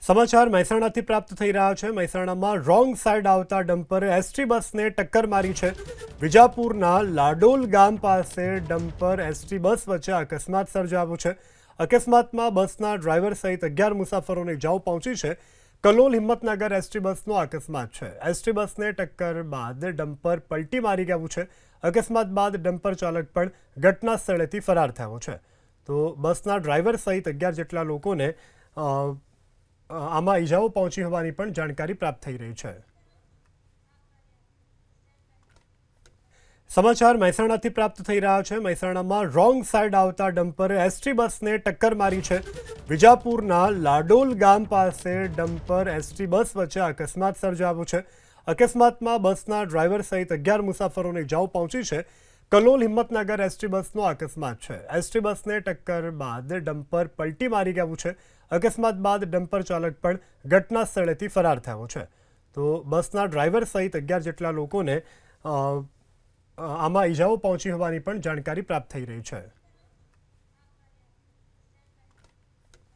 સમાચાર મહેસાણાથી પ્રાપ્ત થઈ રહ્યા છે। મહેસાણામાં રોંગ સાઈડ આવતા ડમ્પરે એસટી બસને ટક્કર મારી છે। વિજાપુરના લાડોલ ગામ પાસે ડમ્પર એસટી બસ વચ્ચે અકસ્માત સર્જાયો છે। અકસ્માતમાં બસના ડ્રાઈવર સહિત 11 મુસાફરોને ઇજાઓ પહોંચી છે। કલોલ હિંમતનગર એસટી બસનો અકસ્માત છે। એસટી બસને ટક્કર બાદ ડમ્પર પલટી મારી ગયું છે। અકસ્માત બાદ ડમ્પર ચાલક પણ ઘટના સ્થળેથી ફરાર થયો છે। તો બસના ડ્રાઈવર સહિત 11 જેટલા લોકોને આમાં ઇજાઓ પહોંચી હોવાની પણ જાણકારી પ્રાપ્ત થઈ રહી છે। સમાચાર મહેસાણાથી પ્રાપ્ત થઈ રહ્યા છે। મહેસાણામાં રોંગ સાઈડ આવતા ડમ્પરે એસટી બસને ટક્કર મારી છે। વિજાપુરના લાડોલ ગામ પાસે ડમ્પર એસટી બસ વચ્ચે અકસ્માત સર્જાયો છે। અકસ્માતમાં બસના ડ્રાઈવર સહિત 11 મુસાફરોને ઇજાઓ પહોંચી છે। કલોલ હિંમતનગર એસટી બસનો અકસ્માત છે। એસટી બસને ટક્કર બાદ ડમ્પર પલટી મારી ગયું છે। અકસ્માત બાદ ડમ્પર ચાલક પણ ઘટના સ્થળેથી ફરાર થયો છે। તો બસના ડ્રાઈવર સહિત 11 જેટલા લોકોને આમાં ઇજાઓ પહોંચી હોવાની પણ જાણકારી પ્રાપ્ત થઈ રહી છે।